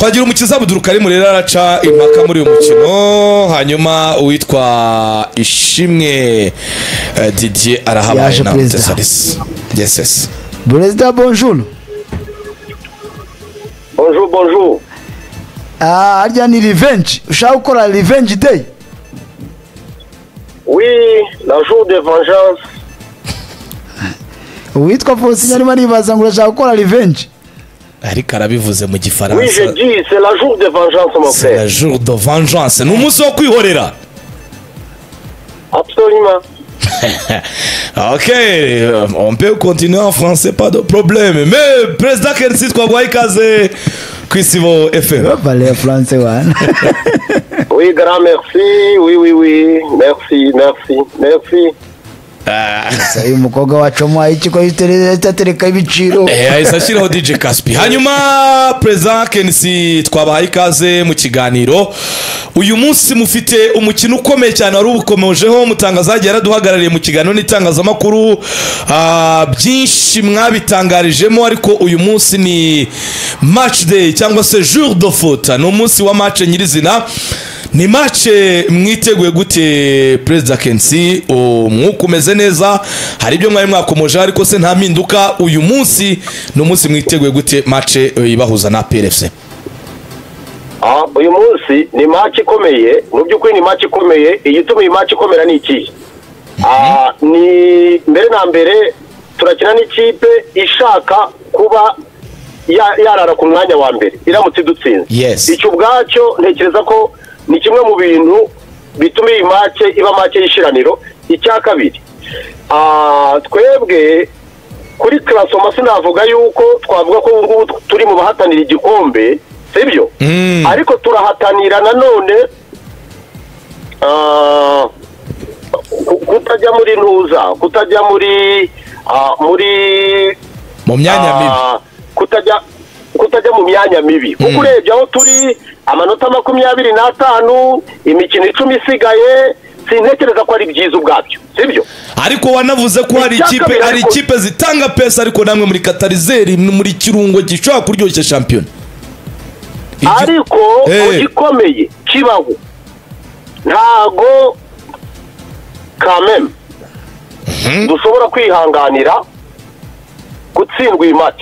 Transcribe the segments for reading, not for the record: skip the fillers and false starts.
twagira umukiza Abdulkarim rero araca impaka muri uyu mukino hanyuma uwitwa Ishimwe Didier arahabaye na Tesalis. Yes. Président, bonjour. Bonjour. Arya ni revenge. Ushaka gukora revenge day? Oui, la jour de vengeance. Uwitwa Faustin arimo aribaza ngo urashaka gukora revenge. Ariko arabivuze mu gifaransa. Oui, je dis, c'est la jour de vengeance, mon frère. C'est la jour de vengeance. Ni umunsi wo kwihorera. Absolument. Ok, on peut continuer en français, pas de problème. Mais président Kensi twagwaye ikaze kwisibo FM. Parler français wan. Oui, grand merci. Oui. Merci. Uyu mukobwa wacu mwaye ikiko yitereka ibiciro. Ahise ashyiraho DJ Caspi. Hanyuma President Kensi twabahaye ikaze mu kiganiro. Uyu munsi mufite umukino ukomeye cyane wari ubukomejeho mutangazaje yaraduhagarariye mu kiganiro n'itangazamakuru byinshi mwabitangarijemo, ariko uyu munsi ni match day cyangwa se jour de foot. No munsi wa match nyirizina. Ni match mwiteguye gute President Kensi? Umwuka umeze neza, hari ibyo mwari mwakomoje ariko se nta mpinduka. Uyu munsi no munsi mwiteguye gute match ibahuza na PFC? Uyu munsi ni match ikomeye, mu by'ukuri ni match ikomeye. Igituma iyi match ikomera ni iki? Ni mbere na mbere turakina n'ikipe ishaka kuba yarara ku mwanya wa mbere iramutse dutsinze. Yes. Icyo ubwacyo ntekereza ko ni kimwe mu bintu bituma iyi match iba match y'ishiraniro. Icya kabiri, twebwe kuri classement sinavuga yuko twavuga ko ubu turi mu bahatanira igikombe, sibyo? Ariko turahatanira nanone kutajya muri ntuza, kutajya muri mu myanya mibi, kutajya mu myanya mibi. Kuko urebye aho turi amanota 25, imikino 10 isigaye, sintekereza ko ari byiza ubwabyo, sibyo? Ariko wanavuze ko hari ikipe zitanga pesa, ariko namwe muri Katarizeri muri kirungo gishobora kuryoshya champion. Ariko ugikomeye kibaho ntago kameme dushobora kwihanganira gutsindwa iyi match.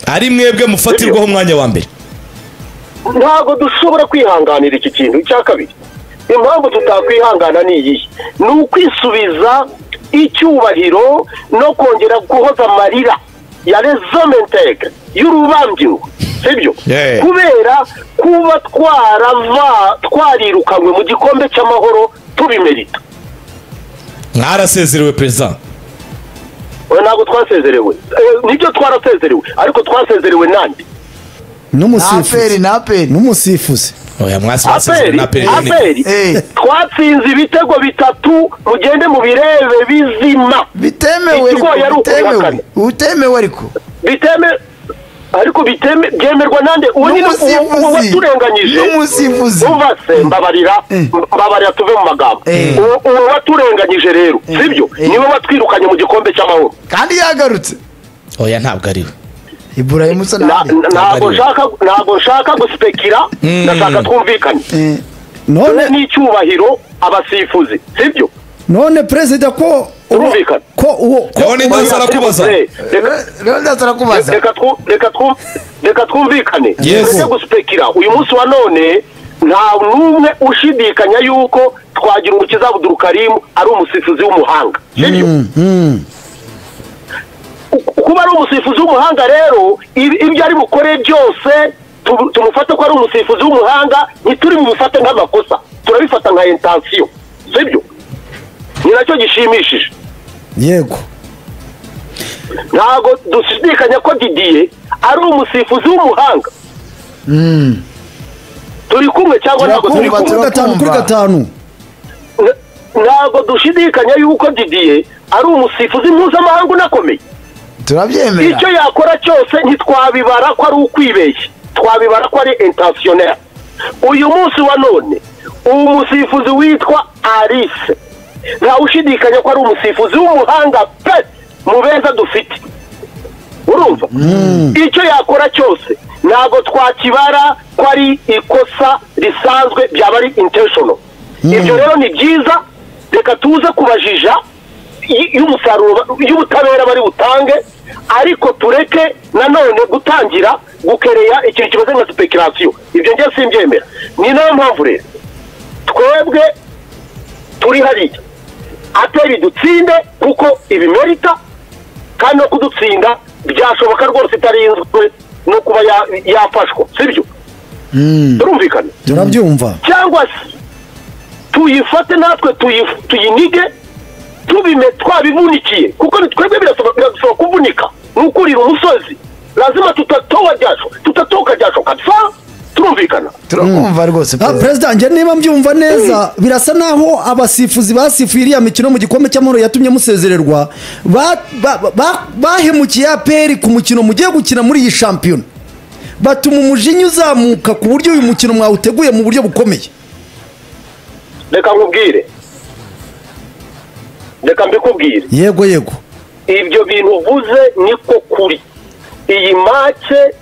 Ari mwebwe mufatirwaho umwanya wa mbere. Ntago dushobora kwihanganira iki kintu. Icya kabiri, impamvu tutakwihangana ni iyi, ni ukwisubiza icyubahiro no kongera guhoza amarira ya rezomentege y'urubambiro, sibyo? Kubera kuba twarirukanywe mu gikombe cy'amahoro tubimerita. Mwarasezerewe President? Ntabwo twasezerewe. Nibyo twarasezerewe, ariko twasezerewe nande? N'umusifuzi. Oya mwasifuzi na Aperi. Twatsinze ibitego 3, mugende mu birebe bizima. Bitemewe ariko. Ariko byemerwa nande? Uwo nyine waturenganyije. N'umusifuzi. Umva se mbabarira tuve mu magambo. Uwo waturenganyije rero, sibyo? Niwe watwirukanye mu gikombe cy'amahoro. Kandi yagarutse. Oya ntabwo ariwe. Ibrahim Musanade. Ntabwo nshaka guspekira, ndashaka twumvikane. None ni icyubahiro abasifuzi, sibyo? None president ko none ndazarakubaza. Reka twumvikane. Yes. Guspekira uyu munsi wa none nta numwe ushidikanya yuko twagira umukiza Abdulkarim ari umusifuzi w'umuhanga, sibyo? Kuba ari umusifuzi w'umuhanga rero ibyo ari bukore byose tumufate ko ari umusifuzi w'umuhanga, ntituri bumufate nk'amakosa, turabifata nka intention, sibyo? Ni nacyo gishimishije. Yego. Ntago dushidikanya ko Didier ari umusifuzi w'umuhanga. Turi kumwe cyangwa ntabwo turi kumwe? 5-5. Ntago dushidikanya yuko Didier ari umusifuzi mpuzamahanga unakomeye. Turabyemera. Icyo yakora cyose ntitwabibara ko ari ukwibeshya, twabibara ko ari intentionnel. Uyu munsi wa none umusifuzi witwa Alice nta ushidikanya ko ari umusifuzi w'umuhanga pe mu beza dufite. Urumva? Icyo yakora cyose ntabwo twakibara ko ari ikosa risanzwe, byaba ari intentional. Ibyo rero ni byiza, reka tuze kubajija y'umusaruro y'ubutabera bari butange, ariko tureke nanone gutangira gukereya ikintu kimeze nka speculation. Ibyo njye simbyemera. Ni nayo mpamvu rero twebwe turi hariya atari dutsinde kuko ibimerita, kandi no kudutsinda byashoboka rwose itarinzwe no kuba yafashwa, sibyo? Turumvikana, turabyumva. cyangwa se tuyifate natwe tuyinige twabivunikiye, kuko twebwe birasaba kuvunika, nukurira umusozi lazima tutatoka jasho kabisa. Turumvikana, turakumva rwose. President, nge niba mbyumva neza birasa naho abasifuzi basifuye iriya mikino mu gikombe cy'amahoro yatumye musezererwa bahemukiye APR ku mukino mugiye gukina muri iyi shampiyona, batuma umujinya uzamuka ku buryo uyu mukino mwawuteguye mu buryo bukomeye. Reka mbikubwire. Yego ibyo bintu uvuze niko kuri. Iyi mace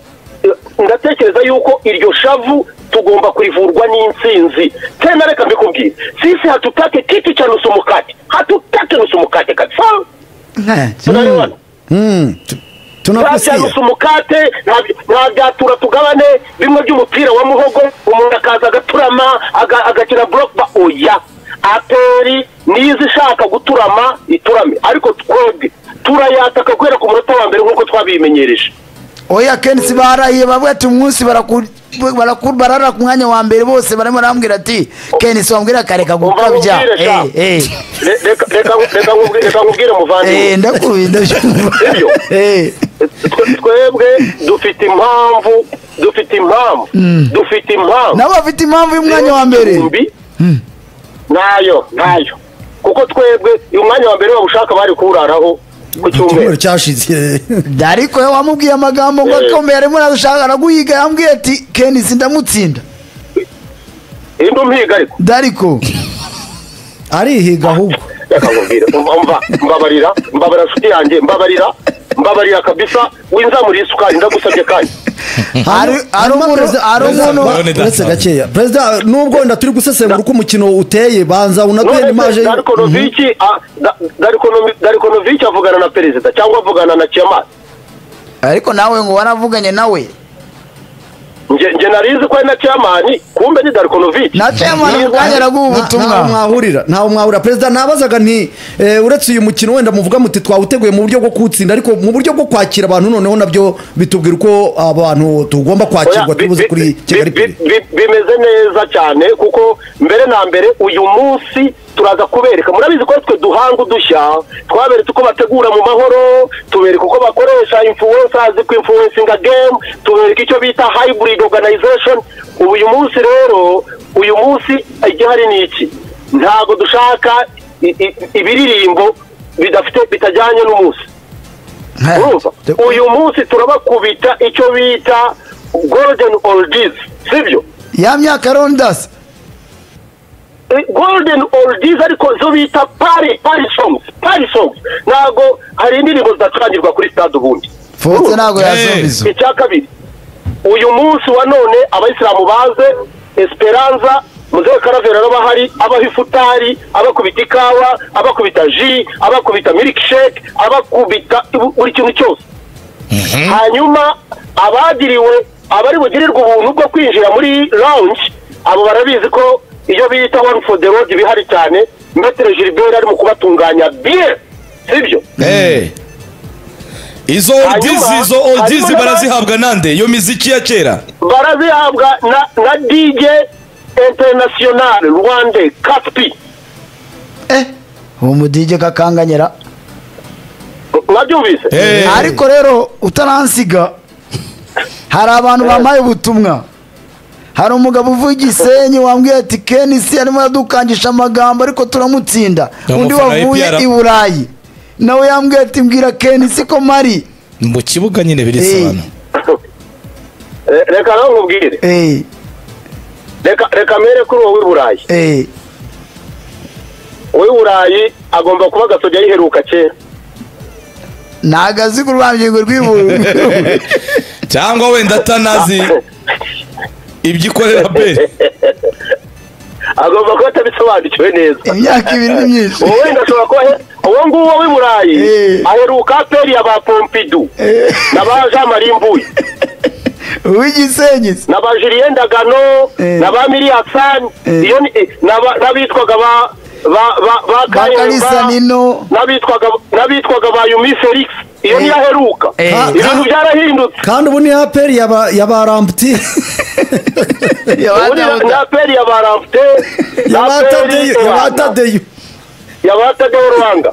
ndatekereza yuko iryo shavu tugomba kurivurwa n'intsinzi. Tena reka mbikubwire, sisi hatutake kitu cha nusu mukate, hatutake nusu mukate kabisa. Tunaelewana? Tunakusikia. Nusu mukate nta byatura tugabane bimwe by'umupira wa muhogo, umuntu akaza agaturama agakina block ba oya. APR nizi shaka guturama iturame, ariko twebwe turayataka kwera ku munota wa mbere nkuko twabimenyereje. Oya Kensi barahiye bavuga ati umunsi barara ku mwanya wa mbere bose barimo barambwira ati Kensi wambwira kareka gukabya. Reka nkubwire muvandimwe. Ndakubinda byumva. Twebwe dufite impamvu nabo bafite impamvu y'umwanya wa mbere. nayo kuko twebwe uyu mwanya wa mbere babushaka bari kuraraho ku cyumweru cyashize. Dariko wamubwiye amagambo ngo akomeye arimo arashaka araguhiga, yambwiye ati Kenisi ndamutsinda. Indi umpiga ariko Dariko arihiga ahubwo. Mbabarira nshuti yanjye, mbabarira kabisa, winzamuriye isukari ndagusabye kandi. Ari umuntu uretse gakeya. President, nubwo wenda turi gusesengura uko umukino uteye, banza unaduhe imaje. Darikonovic avugana na perezida cyangwa avugana na chairman? Ariko nawe ngo waravuganye nawe. Nje narizi ko na chairman, kumbe ni Darikonovic. Na chairman ukanyara gubutumwa. Ntaho mwahurira. President, nabazaga nti uretse uyu mukino wenda muvuga muti twawuteguye mu buryo bwo kutsinda, ariko mu buryo bwo kwakira abantu noneho nabyo bitubwira uko abantu tugomba kwakirwa tubuze kuri Kigali. Bimeze neza cyane, kuko mbere na mbere uyu munsi turaza kubereka, murabizi ko twe duhanga udushya, twaberetse uko bategura mu mahoro, tubereka uko bakoresha influencers ku influencing game, tubereka icyo bita hybrid organization. Uyu munsi rero, igihari ni iki? Ntago dushaka ibiririmbo bitajyanye n'umunsi. Uyu munsi turabakubita icyo bita golden oldies, sibyo? Ya myaka rondas golden oldies, ariko zo bita party songs. Nago hari indirimbo zidatangirwa kuri stade ubundi. Fote nago yazobizo. Icya kabiri, uyu munsi wa none abayisilamu baze Esperanza Muzehe Karavera n'abahari, abahifutari, abakubita ikawa, abakubita ji, abakubita milkshake, abakubita buri kintu cyose. Hanyuma abari bugirirwa ubuntu bwo kwinjira muri lounge, abo barabizi ko iyo bita one for the road bihari cyane. Maître Gilbert ari mu kubatunganya bien, sibyo? Izo oldies barazihabwa nande? Yo miziki ya kera barazihabwa na DJ International Rwanda Katpi. uwo DJ kakanganyera. Nabyumvise. Ariko rero utaransiga, hari abantu bamaye ubutumwa. Hari umugabo uvuye Gisenyi wambwiye ati Kenisi arimo adukangisha amagambo ariko turamutsinda. Undi wavuye i Burayi nawe yambwiye ati mbwira Kenisi ko mari mu kibuga nyine birisobanura. Reka nkubwire. Reka mere kuri wowe Burayi. Wowe Burayi agomba kuba gasoja yiheruka kera. Nagazi ku rwambyingo rw'iburu. cyangwa wenda atanazi ibyo ikorera beri agomba kuba atabisobanukiwe neza. imyaka 2 ni myinshi. uwo wenda ashobora kuba uwo nguwo w'i Burayi aheruka aperi ya ba Pompidou na ba Jean Marie Mbuyi uw'igisenyi na ba Julien Ndagano na ba Miri Hassan iyo n'abitwaga ba Kalisa Nino n'abitwaga ba Yumi Felix iyo niyo aheruka. ibintu byarahindutse kandi ubu ni aperi yaba Ramputi ni aperi ya ba Ramputi yabatadeyo Yabatadeo Rwanga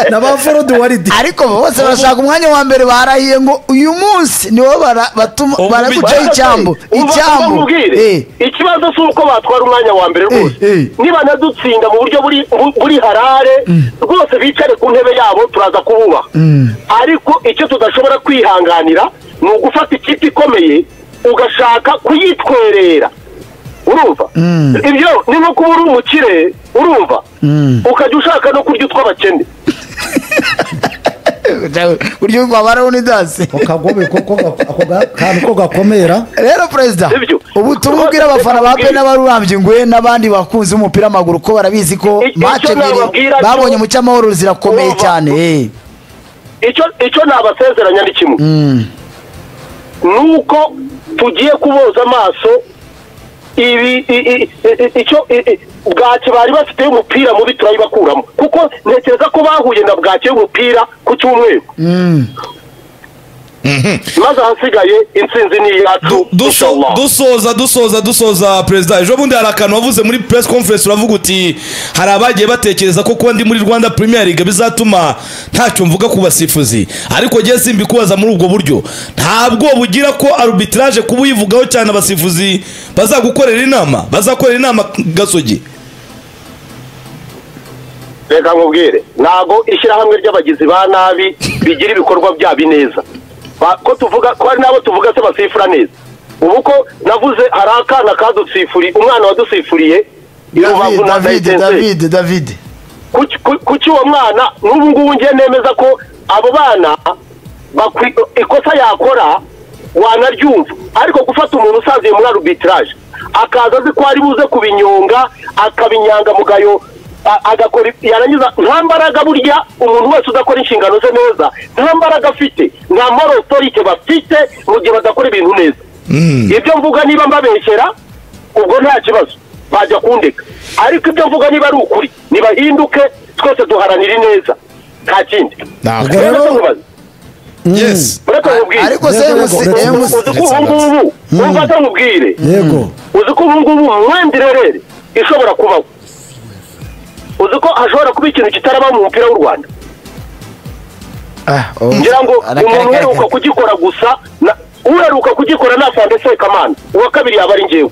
na ba Forode Waridi. ariko bose barashaka umwanya wa mbere barahiye ngo uyu munsi niwo batuma baragucaho icyambu ikibazo si uko batwara umwanya wa mbere rwose niba nadutsinda mu buryo buri harare rwose bicare ku ntebe yabo turaza kububaha ariko icyo tudashobora kwihanganira ni ugufata ikipe ikomeye ugashaka kuyitwerera urumva ibyo ni nko kuba uri umukire urumva ukajya ushaka no kurya utw'abakene buryo rwabaraho n'idasi akagobe kantu ko gakomera. rero perezida ubutumwa ubwira abafana ba pe n'abarurambye ngwe n'abandi bakunze umupira w'amaguru ko barabizi ko match ebyiri babonye mu cyamahoro zirakomeye cyane. icyo nabasezeranya ni kimwe nuko tugiye kuboza amaso icyo bwaki bari bafite umupira mubi turayibakuramo kuko ntekereza ko bahuye na bwaki y'umupira ku cyumweru maze ahasigaye intsinzi ni iyacu. dusoza perezida ejo bundi hari akantu wavuze muri press conference uravuga uti hari abagiye batekereza ko kuba ndi muri Rwanda Premier League bizatuma ntacyo mvuga ku basifuzi ariko giye simbikubaza muri ubwo buryo ntabwo bugira ko arbitrage kuba uyivugaho cyane abasifuzi bazakorera inama Gasogi. reka nkubwire ntago ishyirahamwe ry'abagizi ba nabi bigira ibikorwa byabo neza ko tuvuga ko ari nabo tuvuga se basifura neza ubu ko navuze hari akana kadusifuriye umwana wadusifuriye David kuki uwo mwana n'ubu ngubu ngiye nemeza ko abo bana ikosa yakora wanaryumva ariko gufata umuntu usaziye muri arbitrage akaza azi ko ari buze kubinyonga akabinyanga mugayo agakora yarangiza nta mbaraga burya umuntu wese udakora inshingano ze neza nta mbaraga afite nta moral authority bafite mu gihe badakora ibintu neza. ibyo mvuga niba mbabeshyera ubwo nta kibazo bajya kundeka ariko ibyo mvuga niba ari ukuri nibahinduke twese duharanira neza nta kindi. Yes. ariko se ubungubu wumva atamubwire uzi ko ubungubu mwendirerere ishobora kubaho uzi ko hashobora kuba ikintu kitaraba mu mupira w'u Rwanda ngira ngo umuntu uheruka kugikora gusa uheruka kugikora na Fande Sekamana uwa kabiri yaba ari njyewe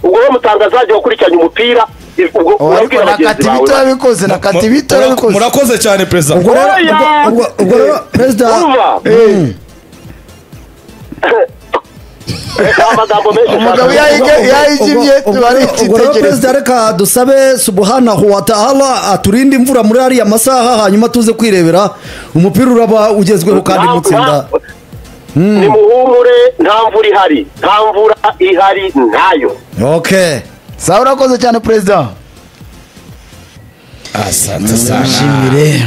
ubwo we mutangazaje wakurikiranye umupira ubwo nakatibito yabikoze murakoze cyane perezida. ubwo perezida umugabo yayigimye tubari perezida reka dusabe subhanahu wa ta'ala aturinde imvura muri ariya masaha hanyuma tuze kwirebera umupira uraba ugezweho kandi mutsinda. ni muhumure nta mvura ihari ntayo. Okay sawa urakoze cyane perezida. asante sana shimire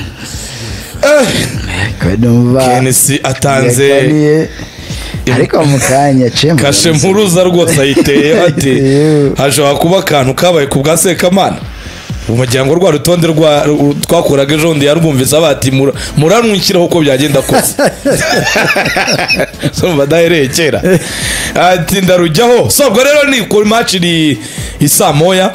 Kenisi atanze ariko mukanya cemo kashe mpuruza rwose ayiteye ati hashobora kuba akantu kabaye ku bwa Sekamana umuryango rwa rutonde twakoraga ejo ndi yarwumvise abati muranwikiraho uko byagenda kose so badaherekera ati ndarujyaho so ubwo rero ni ku match ni isamoya